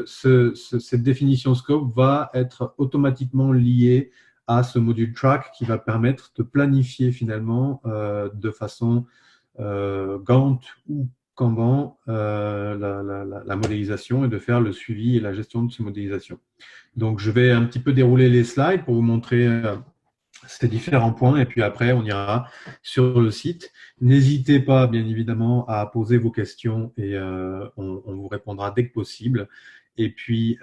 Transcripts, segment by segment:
cette définition scope va être automatiquement liée à ce module track qui va permettre de planifier finalement de façon Gantt ou Kanban la modélisation et de faire le suivi et la gestion de ces modélisations. Donc, je vais un petit peu dérouler les slides pour vous montrer ces différents points et puis après, on ira sur le site. N'hésitez pas, bien évidemment, à poser vos questions et on vous répondra dès que possible. Et puis,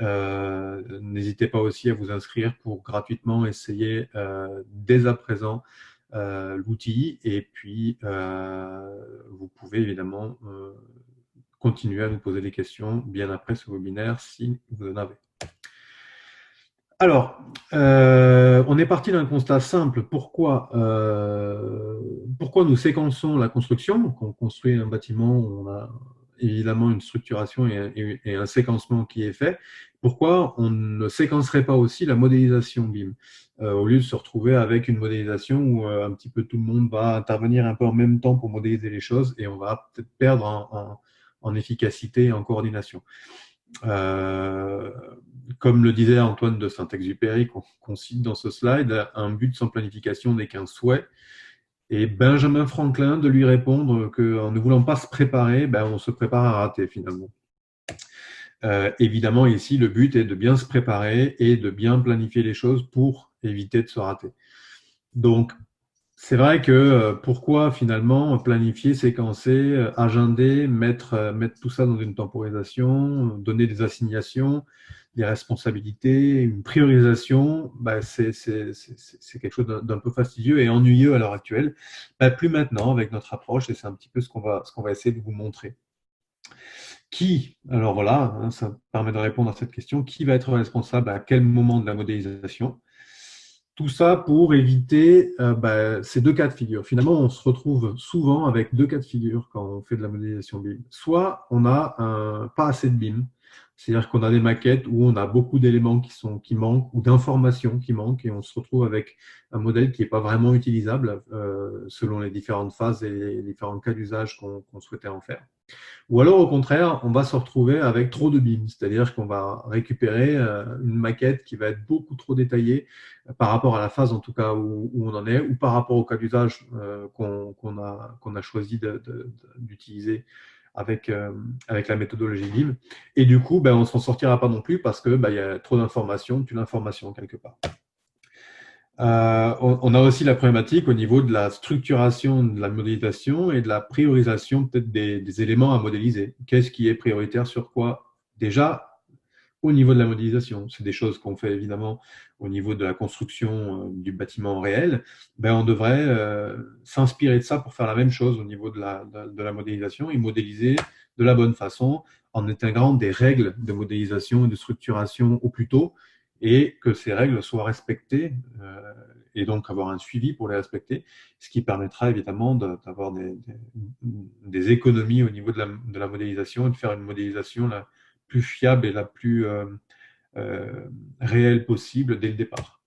n'hésitez pas aussi à vous inscrire pour gratuitement essayer dès à présent l'outil. Et puis, vous pouvez évidemment continuer à nous poser des questions bien après ce webinaire si vous en avez. Alors, on est parti d'un constat simple. Pourquoi nous séquençons la construction? Quand on construit un bâtiment, on a évidemment une structuration et un séquencement qui est fait. Pourquoi on ne séquencerait pas aussi la modélisation BIM au lieu de se retrouver avec une modélisation où un petit peu tout le monde va intervenir un peu en même temps pour modéliser les choses et on va peut-être perdre en efficacité et en coordination. Comme le disait Antoine de Saint-Exupéry, qu'on cite dans ce slide, un but sans planification n'est qu'un souhait. Et Benjamin Franklin de lui répondre qu'en ne voulant pas se préparer, on se prépare à rater finalement. Évidemment, ici, le but est de bien se préparer et de bien planifier les choses pour éviter de se rater. Donc, c'est vrai que pourquoi finalement planifier, séquencer, agender, mettre tout ça dans une temporisation, donner des assignations, des responsabilités, une priorisation, c'est quelque chose d'un peu fastidieux et ennuyeux à l'heure actuelle. Plus maintenant avec notre approche et c'est un petit peu ce qu'on va essayer de vous montrer. Alors voilà, ça permet de répondre à cette question, qui va être responsable à quel moment de la modélisation? Tout ça pour éviter ces deux cas de figure. Finalement, on se retrouve souvent avec deux cas de figure quand on fait de la modélisation BIM. Soit on a pas assez de BIM, c'est-à-dire qu'on a des maquettes où on a beaucoup d'éléments qui manquent ou d'informations qui manquent et on se retrouve avec un modèle qui n'est pas vraiment utilisable selon les différentes phases et les différents cas d'usage qu'on souhaitait en faire. Ou alors, au contraire, on va se retrouver avec trop de BIM, c'est-à-dire qu'on va récupérer une maquette qui va être beaucoup trop détaillée par rapport à la phase, en tout cas, où on en est, ou par rapport au cas d'usage qu'on a choisi d'utiliser avec la méthodologie BIM. Et du coup, on ne s'en sortira pas non plus parce qu'il y a trop d'informations, tue l'information quelque part. On a aussi la problématique au niveau de la structuration de la modélisation et de la priorisation peut-être des éléments à modéliser. Qu'est-ce qui est prioritaire sur quoi? Déjà, au niveau de la modélisation, c'est des choses qu'on fait évidemment au niveau de la construction du bâtiment réel. On devrait s'inspirer de ça pour faire la même chose au niveau de la modélisation et modéliser de la bonne façon en intégrant des règles de modélisation et de structuration au plus tôt, et que ces règles soient respectées et donc avoir un suivi pour les respecter, ce qui permettra évidemment d'avoir des économies au niveau de la modélisation et de faire une modélisation la plus fiable et la plus réelle possible dès le départ.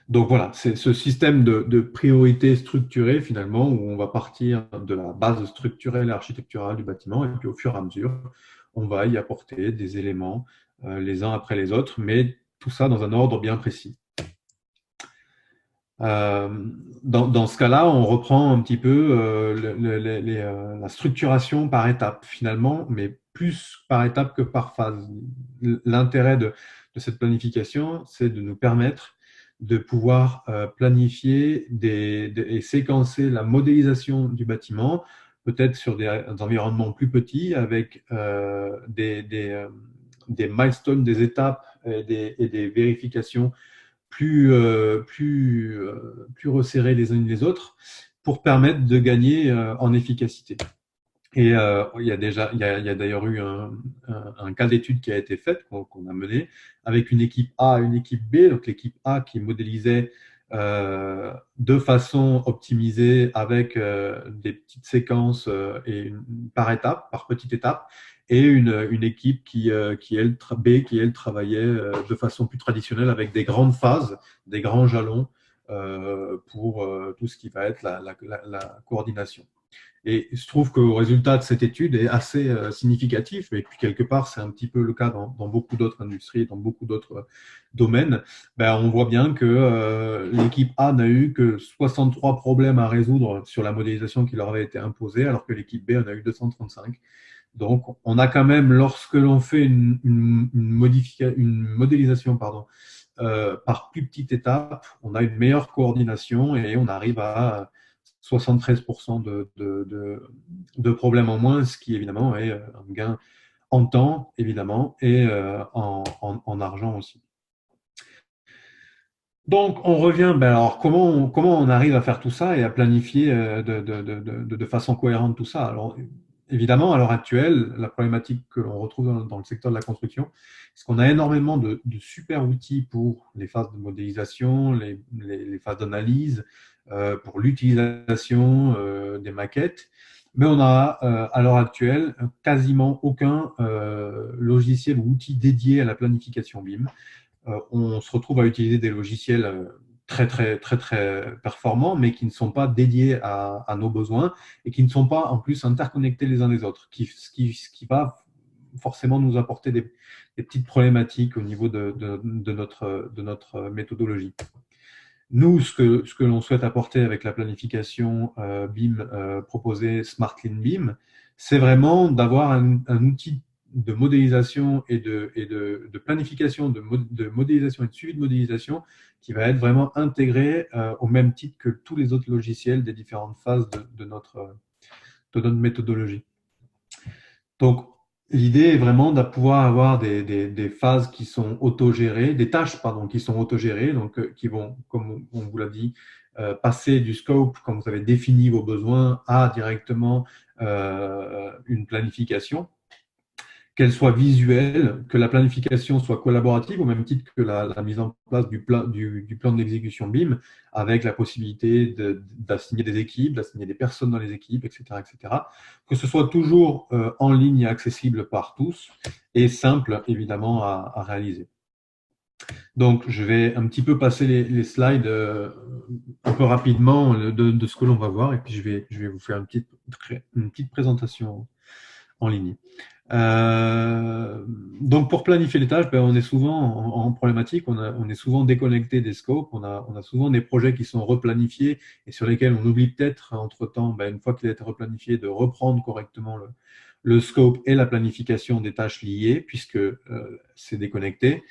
Donc voilà, c'est ce système de priorité structurée finalement où on va partir de la base structurelle et architecturale du bâtiment et puis au fur et à mesure, on va y apporter des éléments les uns après les autres, mais tout ça dans un ordre bien précis. Dans ce cas-là, on reprend un petit peu la structuration par étape finalement, mais plus par étape que par phase. L'intérêt de cette planification, c'est de nous permettre de pouvoir planifier et séquencer la modélisation du bâtiment, peut-être sur des environnements plus petits, avec des milestones, des étapes et des vérifications plus resserrées les unes les autres, pour permettre de gagner en efficacité. Et il y a d'ailleurs eu un cas d'étude qui a été fait, qu'on a mené, avec une équipe A et une équipe B. Donc l'équipe A qui modélisait de façon optimisée avec des petites séquences par étape, par petite étape, et une équipe B qui, elle, travaillait de façon plus traditionnelle avec des grandes phases, des grands jalons pour tout ce qui va être la coordination. Et il se trouve que le résultat de cette étude est assez significatif, et puis quelque part, c'est un petit peu le cas dans beaucoup d'autres industries, dans beaucoup d'autres domaines. Ben, on voit bien que l'équipe A n'a eu que 63 problèmes à résoudre sur la modélisation qui leur avait été imposée, alors que l'équipe B en a eu 235. Donc, on a quand même, lorsque l'on fait une modélisation par plus petite étape, on a une meilleure coordination et on arrive à 73% de problèmes en moins, ce qui évidemment est un gain en temps, évidemment, et en argent aussi. Donc, on revient, ben alors comment on arrive à faire tout ça et à planifier de façon cohérente tout ça? Alors, évidemment, à l'heure actuelle, la problématique que l'on retrouve dans le secteur de la construction, c'est qu'on a énormément de super outils pour les phases de modélisation, les phases d'analyse, pour l'utilisation des maquettes, mais on a à l'heure actuelle quasiment aucun logiciel ou outil dédié à la planification BIM. On se retrouve à utiliser des logiciels très performants, mais qui ne sont pas dédiés à nos besoins et qui ne sont pas en plus interconnectés les uns les autres, ce qui va forcément nous apporter des petites problématiques au niveau de notre méthodologie. Nous, ce que l'on souhaite apporter avec la planification BIM proposée Smart Clean BIM, c'est vraiment d'avoir un outil de modélisation et de planification, de modélisation et de suivi de modélisation qui va être vraiment intégré au même titre que tous les autres logiciels des différentes phases de notre méthodologie. Donc, l'idée est vraiment de pouvoir avoir des phases qui sont autogérées, des tâches, pardon, qui sont autogérées, donc qui vont, comme on vous l'a dit, passer du scope, quand vous avez défini vos besoins, à directement une planification, qu'elle soit visuelle, que la planification soit collaborative, au même titre que la mise en place du plan d'exécution BIM, avec la possibilité d'assigner des équipes, d'assigner des personnes dans les équipes, etc., etc. Que ce soit toujours en ligne et accessible par tous, et simple, évidemment, à réaliser. Donc, je vais un petit peu passer les slides un peu rapidement de ce que l'on va voir, et puis je vais vous faire une petite présentation en ligne. Donc pour planifier les tâches, ben, on est souvent en problématique, on est souvent déconnecté des scopes, on a souvent des projets qui sont replanifiés et sur lesquels on oublie peut-être entre-temps, ben, une fois qu'il a été replanifié, de reprendre correctement le scope et la planification des tâches liées, puisque c'est déconnecté.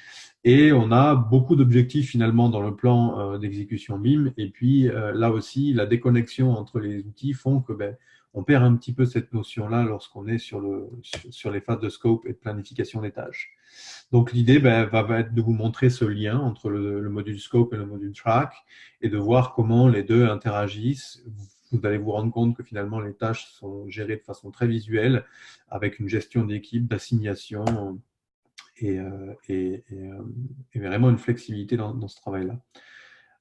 Et on a beaucoup d'objectifs finalement dans le plan d'exécution BIM. Et puis là aussi, la déconnexion entre les outils font que ben, on perd un petit peu cette notion-là lorsqu'on est sur les phases de scope et de planification des tâches. Donc l'idée ben, va être de vous montrer ce lien entre le module scope et le module track et de voir comment les deux interagissent. Vous allez vous rendre compte que finalement les tâches sont gérées de façon très visuelle avec une gestion d'équipe, d'assignation et vraiment une flexibilité dans ce travail-là.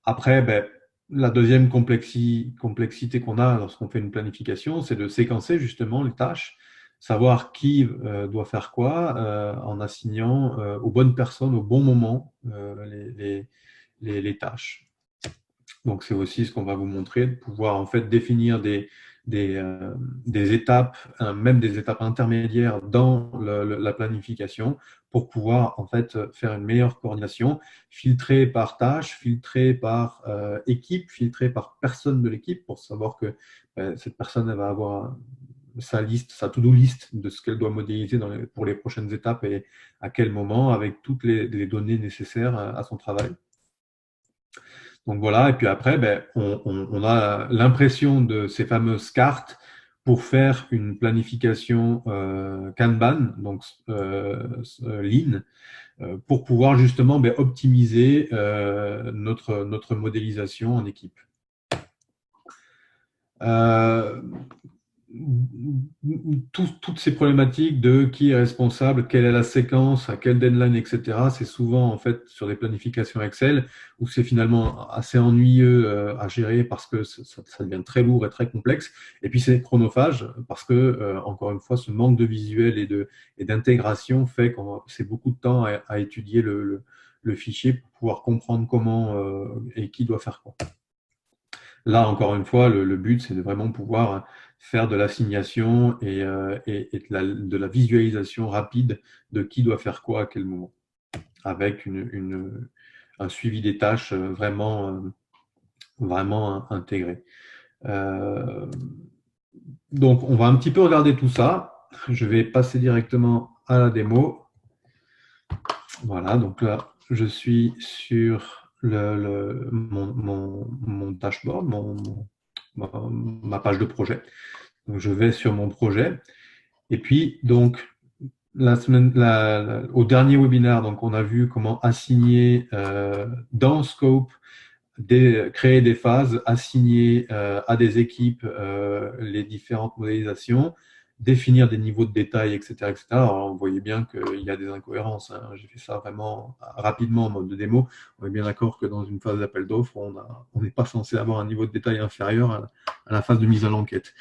Après, ben, la deuxième complexité qu'on a lorsqu'on fait une planification, c'est de séquencer justement les tâches, savoir qui doit faire quoi en assignant aux bonnes personnes au bon moment les tâches. Donc, c'est aussi ce qu'on va vous montrer, de pouvoir en fait définir des étapes, même des étapes intermédiaires dans la planification pour pouvoir en fait faire une meilleure coordination, filtrer par tâche, filtrer par équipe, filtrer par personne de l'équipe pour savoir que cette personne elle va avoir sa liste, sa to-do list de ce qu'elle doit modéliser pour les prochaines étapes et à quel moment avec toutes les données nécessaires à son travail. Donc voilà, et puis après, ben, on a l'impression de ces fameuses cartes pour faire une planification Kanban, donc Lean, pour pouvoir justement ben, optimiser notre modélisation en équipe. Toutes ces problématiques de qui est responsable, quelle est la séquence, à quelle deadline, etc., c'est souvent en fait sur des planifications Excel où c'est finalement assez ennuyeux à gérer parce que ça devient très lourd et très complexe. Et puis c'est chronophage parce que, encore une fois, ce manque de visuel et d'intégration fait que c'est beaucoup de temps à étudier le fichier pour pouvoir comprendre comment et qui doit faire quoi. Là, encore une fois, le but, c'est de vraiment pouvoir faire de l'assignation et de la visualisation rapide de qui doit faire quoi à quel moment, avec un suivi des tâches vraiment intégré. Donc, on va un petit peu regarder tout ça. Je vais passer directement à la démo. Voilà, donc là, je suis sur mon dashboard, ma page de projet. Donc, je vais sur mon projet. Et puis, donc, au dernier webinaire, donc, on a vu comment assigner dans Scope, créer des phases, assigner à des équipes les différentes modélisations, définir des niveaux de détail, etc. etc. Alors, on voyait bien qu'il y a des incohérences. Hein. J'ai fait ça vraiment rapidement en mode de démo. On est bien d'accord que dans une phase d'appel d'offres, on n'est pas censé avoir un niveau de détail inférieur à la phase de mise à l'enquête.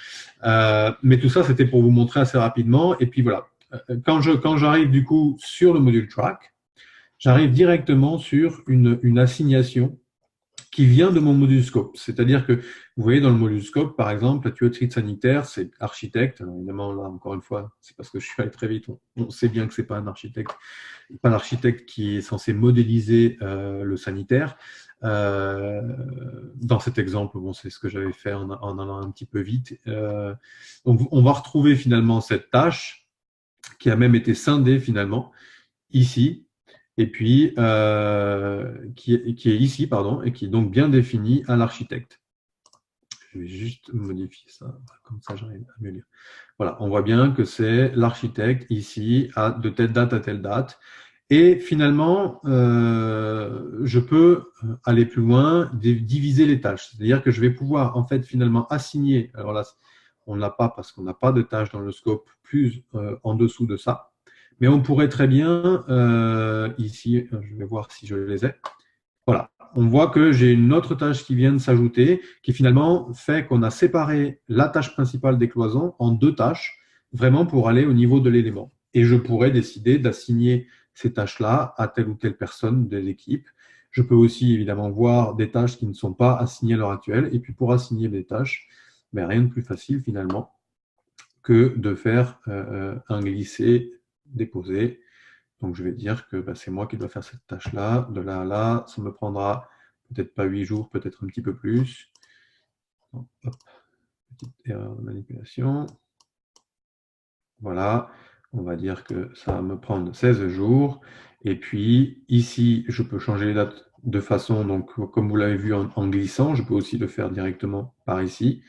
Mais tout ça, c'était pour vous montrer assez rapidement. Et puis voilà, quand j'arrive du coup sur le module track, j'arrive directement sur une assignation qui vient de mon module scope. C'est-à-dire que, vous voyez, dans le module scope, par exemple, la tuyauterie de sanitaire, c'est architecte. Alors, évidemment, là, encore une fois, c'est parce que je suis allé très vite. On sait bien que c'est pas un architecte, pas l'architecte qui est censé modéliser le sanitaire. Dans cet exemple, bon, c'est ce que j'avais fait en allant un petit peu vite. Donc, on va retrouver finalement cette tâche qui a même été scindée finalement ici et puis qui est ici, pardon, et qui est donc bien défini à l'architecte. Je vais juste modifier ça, comme ça j'arrive à mieux lire. Voilà, on voit bien que c'est l'architecte ici, de telle date à telle date. Et finalement, je peux aller plus loin, diviser les tâches. C'est-à-dire que je vais pouvoir en fait finalement assigner, alors là, on ne l'a pas parce qu'on n'a pas de tâches dans le scope plus en dessous de ça. Mais on pourrait très bien, ici, je vais voir si je les ai. Voilà, on voit que j'ai une autre tâche qui vient de s'ajouter, qui finalement fait qu'on a séparé la tâche principale des cloisons en deux tâches, vraiment pour aller au niveau de l'élément. Et je pourrais décider d'assigner ces tâches-là à telle ou telle personne de l'équipe. Je peux aussi évidemment voir des tâches qui ne sont pas assignées à l'heure actuelle. Et puis pour assigner des tâches, ben, rien de plus facile finalement que de faire un glisser déposer. Donc, je vais dire que bah, c'est moi qui dois faire cette tâche-là. De là à là, ça me prendra peut-être pas 8 jours, peut-être un petit peu plus. Donc, hop, petite erreur de manipulation. Voilà, on va dire que ça va me prendre 16 jours. Et puis, ici, je peux changer les dates de façon, donc comme vous l'avez vu en glissant, je peux aussi le faire directement par ici.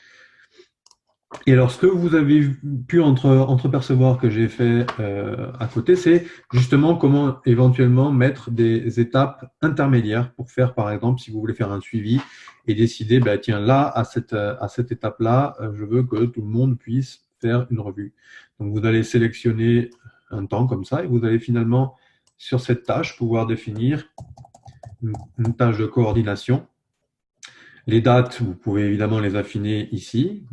Et alors, ce que vous avez pu entrepercevoir que j'ai fait à côté, c'est justement comment éventuellement mettre des étapes intermédiaires pour faire, par exemple, si vous voulez faire un suivi et décider, bah, tiens, là, à cette étape-là, je veux que tout le monde puisse faire une revue. Donc, vous allez sélectionner un temps comme ça et vous allez finalement, sur cette tâche, pouvoir définir une tâche de coordination. Les dates, vous pouvez évidemment les affiner ici.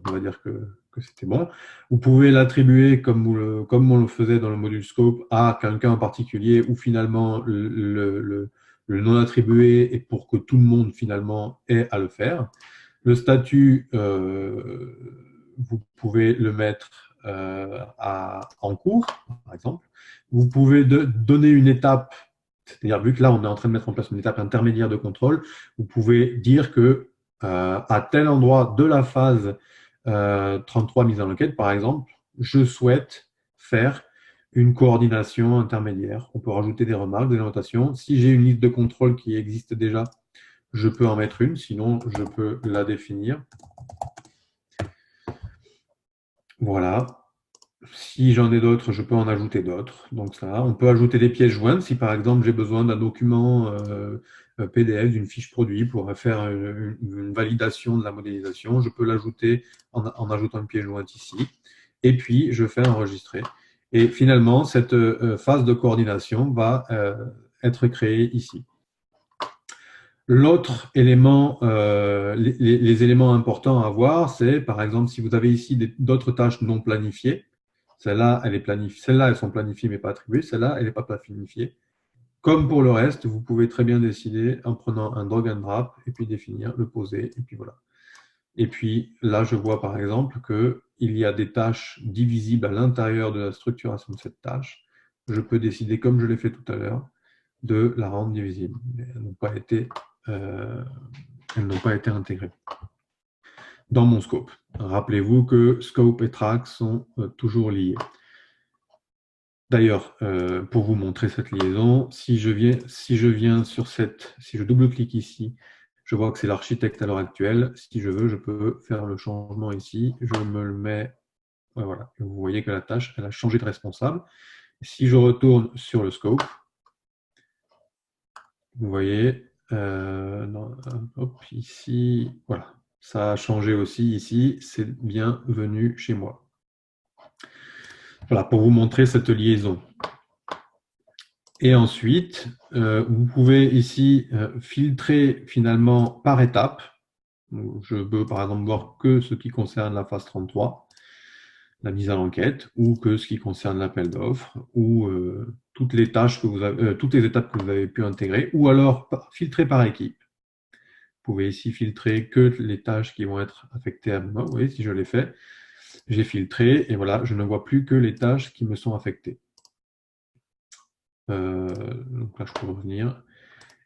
On va dire que c'était bon. Vous pouvez l'attribuer comme on le faisait dans le module scope à quelqu'un en particulier ou finalement le non attribué et pour que tout le monde finalement ait à le faire. Le statut, vous pouvez le mettre en cours, par exemple. Vous pouvez donner une étape. C'est-à-dire, vu que là, on est en train de mettre en place une étape intermédiaire de contrôle, vous pouvez dire que à tel endroit de la phase 33 mise en enquête, par exemple, je souhaite faire une coordination intermédiaire. On peut rajouter des remarques, des annotations. Si j'ai une liste de contrôle qui existe déjà, je peux en mettre une, sinon je peux la définir. Voilà. Si j'en ai d'autres, je peux en ajouter d'autres. Donc ça, on peut ajouter des pièces jointes. Si par exemple j'ai besoin d'un document PDF, d'une fiche produit pour faire une validation de la modélisation, je peux l'ajouter en ajoutant une pièce jointe ici. Et puis je fais enregistrer. Et finalement, cette phase de coordination va être créée ici. L'autre élément, les éléments importants à voir, c'est par exemple si vous avez ici d'autres tâches non planifiées. Celle-là, elle est planifiée. Celles-là, elles sont planifiées mais pas attribuées. Celle-là, elle n'est pas planifiée. Comme pour le reste, vous pouvez très bien décider en prenant un drag and drop et puis définir, le poser et puis voilà. Et puis là, je vois par exemple qu'il y a des tâches divisibles à l'intérieur de la structuration de cette tâche. Je peux décider, comme je l'ai fait tout à l'heure, de la rendre divisible. Mais elles n'ont pas été intégrées dans mon scope. Rappelez-vous que scope et track sont toujours liés. D'ailleurs, pour vous montrer cette liaison, si je viens sur si je double-clique ici, je vois que c'est l'architecte à l'heure actuelle. Si je veux, je peux faire le changement ici. Je me le mets, voilà. Et vous voyez que la tâche, elle a changé de responsable. Si je retourne sur le scope, vous voyez, hop, ici, voilà. Ça a changé aussi ici, c'est bien venu chez moi. Voilà, pour vous montrer cette liaison. Et ensuite, vous pouvez ici filtrer finalement par étape. Je peux par exemple voir que ce qui concerne la phase 33, la mise à l'enquête, ou que ce qui concerne l'appel d'offres, ou toutes les tâches que vous avez, toutes les étapes que vous avez pu intégrer, ou alors filtrer par équipe. Vous pouvez ici filtrer que les tâches qui vont être affectées à moi. Vous voyez, si je l'ai fait, j'ai filtré et voilà, je ne vois plus que les tâches qui me sont affectées. Donc là, je peux revenir.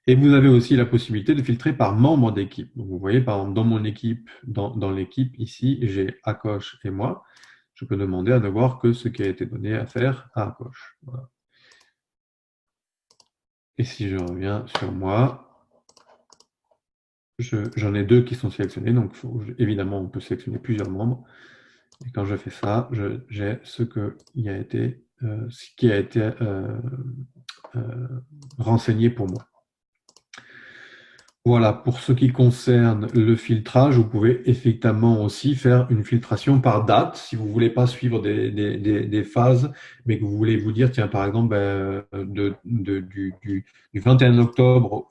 Et vous avez aussi la possibilité de filtrer par membre d'équipe. Donc, vous voyez, par exemple, dans mon équipe, dans l'équipe, ici, j'ai Akosh et moi. Je peux demander à ne voir que ce qui a été donné à faire à Akosh. Voilà. Et si je reviens sur moi, j'en ai deux qui sont sélectionnés. Donc, évidemment, on peut sélectionner plusieurs membres. Et quand je fais ça, j'ai ce qui a été renseigné pour moi. Voilà, pour ce qui concerne le filtrage, vous pouvez effectivement aussi faire une filtration par date, si vous ne voulez pas suivre des phases, mais que vous voulez vous dire, tiens, par exemple, du 21 octobre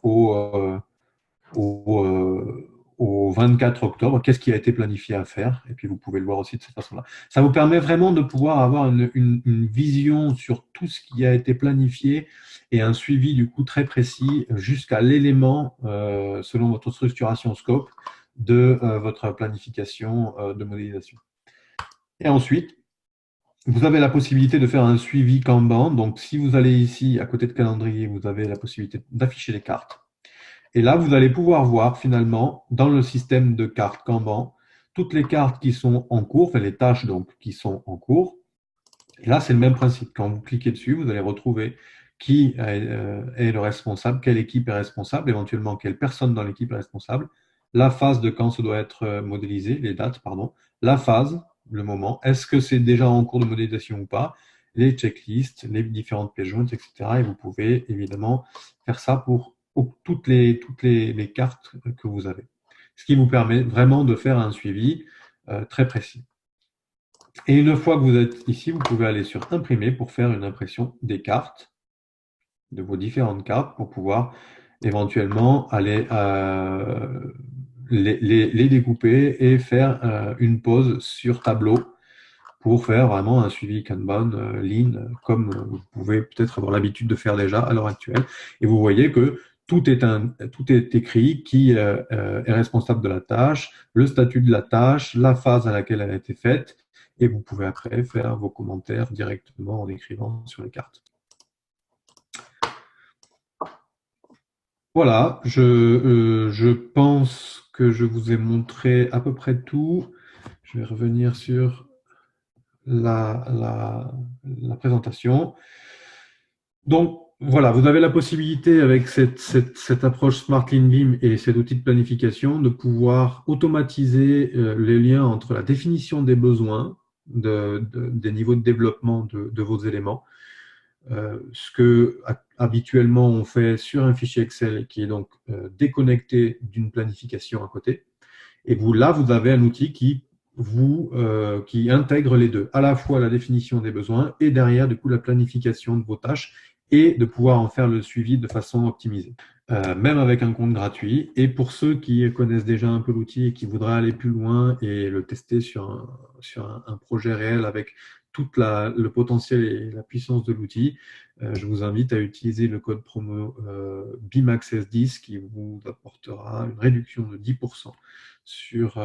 au 24 octobre, qu'est-ce qui a été planifié à faire? Et puis, vous pouvez le voir aussi de cette façon-là. Ça vous permet vraiment de pouvoir avoir une vision sur tout ce qui a été planifié et un suivi du coup très précis jusqu'à l'élément, selon votre structuration scope, de votre planification de modélisation. Et ensuite, vous avez la possibilité de faire un suivi Kanban. Donc, si vous allez ici, à côté de calendrier, vous avez la possibilité d'afficher les cartes. Et là, vous allez pouvoir voir finalement, dans le système de cartes Kanban, toutes les cartes qui sont en cours, enfin les tâches donc qui sont en cours. Et là, c'est le même principe. Quand vous cliquez dessus, vous allez retrouver qui est le responsable, quelle équipe est responsable, éventuellement quelle personne dans l'équipe est responsable, la phase de quand ça doit être modélisé, les dates, pardon, la phase, le moment, est-ce que c'est déjà en cours de modélisation ou pas, les checklists, les différentes pièces jointes, etc. Et vous pouvez évidemment faire ça pour toutes les cartes que vous avez. Ce qui vous permet vraiment de faire un suivi très précis. Et une fois que vous êtes ici, vous pouvez aller sur Imprimer pour faire une impression des cartes, de vos différentes cartes, pour pouvoir éventuellement aller les découper et faire une pause sur tableau pour faire vraiment un suivi Kanban lean, comme vous pouvez peut-être avoir l'habitude de faire déjà à l'heure actuelle. Et vous voyez que tout est écrit, qui est responsable de la tâche, le statut de la tâche, la phase à laquelle elle a été faite, et vous pouvez après faire vos commentaires directement en écrivant sur les cartes. Voilà, je pense que je vous ai montré à peu près tout. Je vais revenir sur la présentation. Donc, voilà, vous avez la possibilité avec cette approche Smart Lean Beam et cet outil de planification de pouvoir automatiser les liens entre la définition des besoins, des niveaux de développement de vos éléments, ce que habituellement on fait sur un fichier Excel qui est donc déconnecté d'une planification à côté. Et là, vous avez un outil qui intègre les deux, à la fois la définition des besoins et derrière, du coup, la planification de vos tâches et de pouvoir en faire le suivi de façon optimisée, même avec un compte gratuit. Et pour ceux qui connaissent déjà un peu l'outil et qui voudraient aller plus loin et le tester sur un projet réel avec le potentiel et la puissance de l'outil, je vous invite à utiliser le code promo BIMAXS10 qui vous apportera une réduction de 10% sur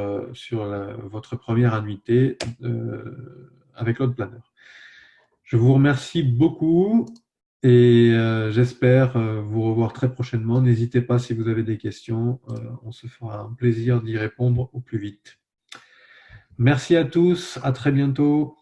votre première annuité avec Load Planner. Je vous remercie beaucoup et j'espère vous revoir très prochainement. N'hésitez pas si vous avez des questions, on se fera un plaisir d'y répondre au plus vite. Merci à tous, à très bientôt.